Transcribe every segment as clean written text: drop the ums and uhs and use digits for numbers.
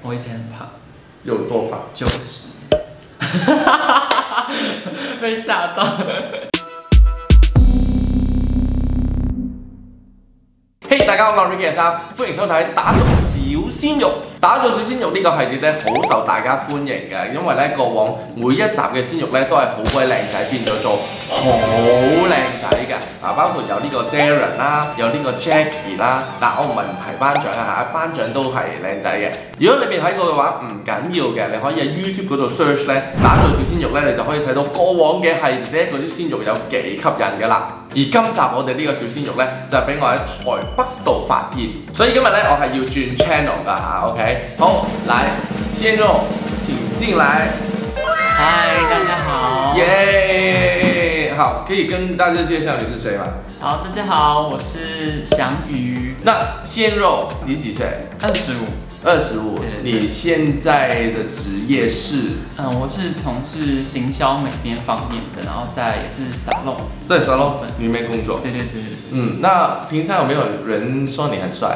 我以前很胖，有多胖？90。被吓到。嘿，大家好，我係 Ricky 阿歡迎收睇打造小鮮肉。打造小鮮肉呢個系列咧，好受大家歡迎嘅，因為咧過往每一集嘅鮮肉咧都係好鬼靚仔，變咗做好靚仔嘅。包括有呢個 Darren 啦，有呢個 Jackie 啦。嗱，我唔係唔提頒獎啊嚇，頒獎都係靚仔嘅。如果你未睇過嘅話，唔緊要嘅，你可以喺 YouTube 嗰度 search 咧，打造小鮮肉咧，你就可以睇到過往嘅系列咧嗰啲鮮肉有幾吸引㗎啦。而今集我哋呢個小鮮肉咧，就係俾我喺台北度發現，所以今日咧我係要轉 channel 㗎嚇 ，OK？ 好，來鮮肉請進來。嗨，大家好。耶！好，可以跟大家介紹你是誰嗎？好，大家好，我是翔宇。那鮮肉，你幾歲？25。你現在的職業是？我是從事行銷美編方面的，然後也是salon。在salon裡面工作。對。那平常有沒有人說你很帥？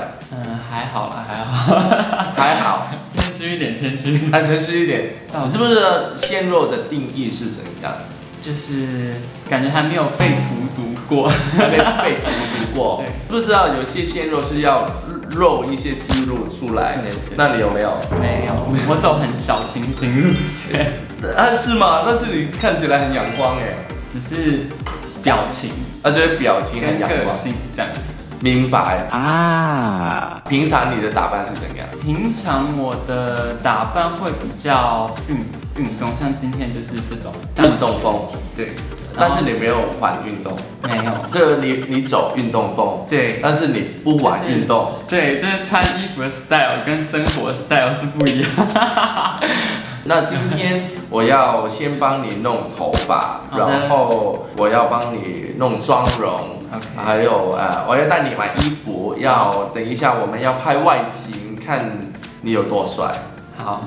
還好啦，還好。還好。謙虛一點，謙虛。謙虛一點。你知不知道鮮肉的定義是怎樣？就是感覺還沒有被荼毒過，還沒被荼毒過。不知道有些鮮肉是要肉一些肌肉出來，那你有沒有？沒有，我走很小清新路線。是嗎？但是你看起來很陽光哎。只是表情，就是表情很陽光，這樣。明白啊。平常你的打扮是怎樣？平常我的打扮會比較運動，像今天就是這種運動風。對。但是你沒有玩運動，沒有，就你走運動風，對，但是你不玩運動，對，就是穿衣服的 style 跟生活 style 是不一樣。那今天我要先幫你弄頭髮，然後我要幫你弄妝容，還有我要帶你買衣服，要等一下我們要拍外景，看你有多帥。好，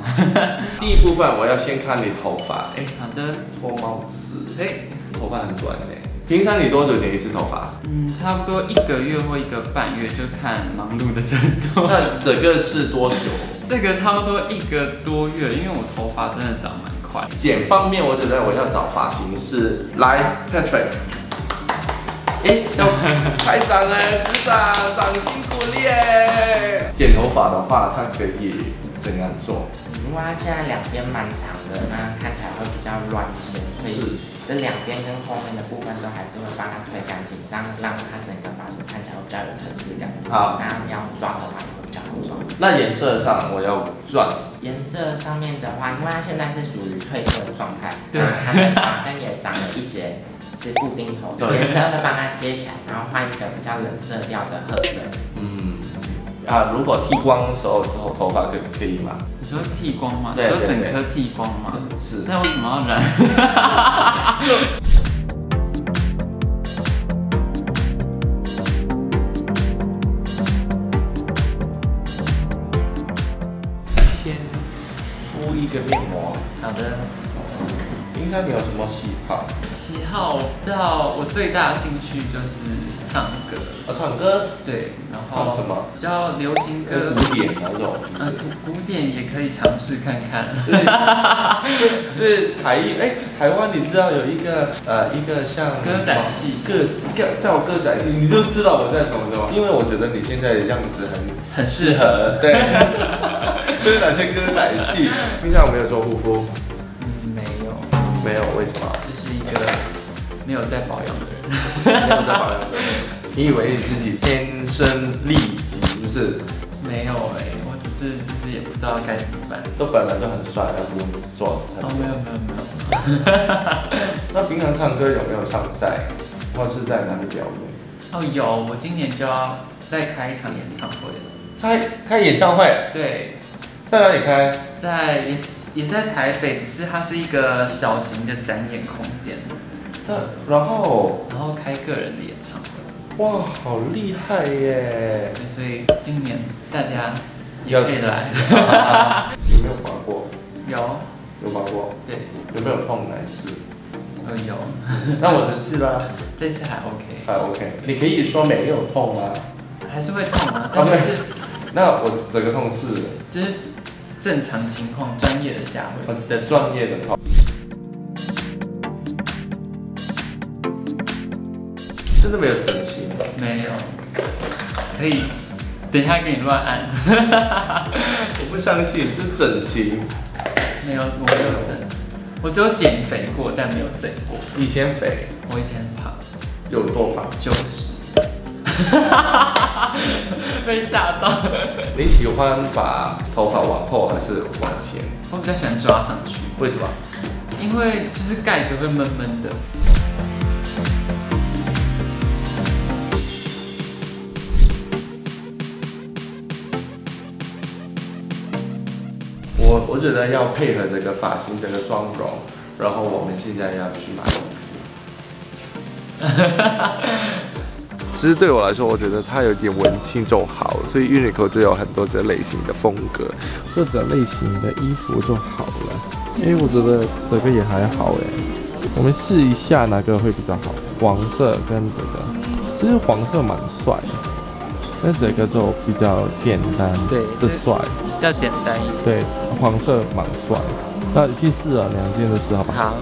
第一部分我要先看你頭髮，好的，脫帽子，頭髮很短嘞。平常你多久剪一次頭髮？差不多1個月或1個半月，就看忙碌的程度。那整個是多久？這個差不多1個多月，因為我頭髮真的長蠻快。剪方面，我覺得我要找髮型師來 Patrick。要拍掌哎，鼓掌，掌辛苦你耶！剪頭髮的話，它可以怎樣做？因為它現在兩邊蠻長的，那看起來會比較亂一些，所以這兩邊跟後面的部分都還是會幫它推乾淨，這樣讓它整個髮型看起來會比較有層次感。好，那要妝的話也會比較好妝。那顏色上我要轉。顏色上面的話，因為它現在是屬於褪色的狀態，對，它的髮根也長了一截是布丁頭，顏色會幫它接起來，然後換一個比較冷色調的褐色。如果剃光的時候頭髮可以嗎？你說剃光嗎？對，就整顆剃光嗎？是。那為什麼要染？先敷一個面膜。好的。平常你有什麼喜好？喜好，我知道我最大的興趣就是唱歌。唱歌？對，然後唱什麼？比較流行歌。古典那種。古典也可以嘗試看看。對，台灣你知道有一個像歌仔戲，叫歌仔戲，你就知道我在什麼嗎？因為我覺得你現在的樣子很適合，對，就是哪些歌仔戲？平常有沒有做護膚？沒有，為什麼？就是一個沒有在保養的人。沒有在保養的人。你以為你自己天生麗質，是不是？沒有我只是就是也不知道該怎麼辦。都本來就很帥，要不用做。沒有。那平常唱歌有沒有上賽，或是在哪裡表演？有，我今年就要再開一場演唱會了。開演唱會？對。在哪裡開？也在台北，只是它是一個小型的展演空間。然後開個人的演唱會。哇，好厲害耶！所以今年大家也可以來。有沒有滑過？有滑過。對。有沒有痛哪一次？有。那我這次啦？這次還 OK。還 OK。你可以說沒有痛嗎？還是會痛啊，但是。那我整個痛是？就是正常情况专业的下会的专业的头。真的没有整形吗？没有，可以等一下给你乱按。我不相信，这整形。没有，我没有整，我只有减肥过，但没有整过。以前肥，我以前很胖，有多胖？90。被吓到。你喜欢把头发往后还是往前？我比较喜欢抓上去。为什么？因为就是盖着会闷闷的。我觉得要配合这个发型、这个妆容，然后我们现在要去买衣服。其实对我来说，我觉得它有点文青就好，所以 Uniqlo 就有很多这类型的风格，这种类型的衣服就好了。我觉得这个也还好我们试一下哪个会比较好，黄色跟这个，其实黄色蛮帅的，但这个就比较简单，对，的帅，比较简单一点。对，黄色蛮帅。那先试了2件的试好不好？好。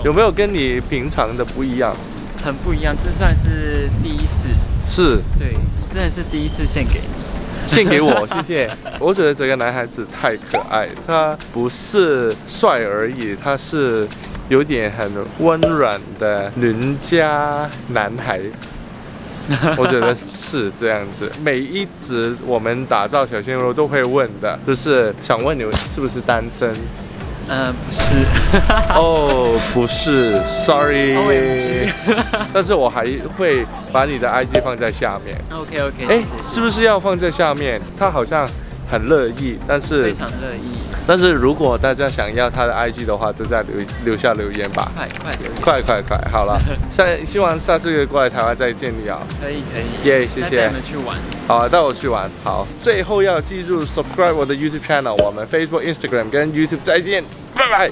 有没有跟你平常的不一样？很不一样，这算是第一次。是。对，真的是第一次献给你。献给我，谢谢。我觉得这个男孩子太可爱，他不是帅而已，他是有点很温软的邻家男孩。我觉得是这样子。每一集我们打造小鲜肉都会问的，就是想问你是不是单身？不是。哦，不是 ，sorry。但是我还会把你的 IG 放在下面。OK。是不是要放在下面？他好像很乐意，但是非常乐意。但是如果大家想要他的 IG 的话，就在留下留言吧。快留言。快，好了。希望下次过来台湾再见你啊。可以。耶，谢谢。带你们去玩。好，带我去玩。好，最后要记住 subscribe 我的 YouTube channel， 我们 Facebook、Instagram 跟 YouTube 再见，拜拜。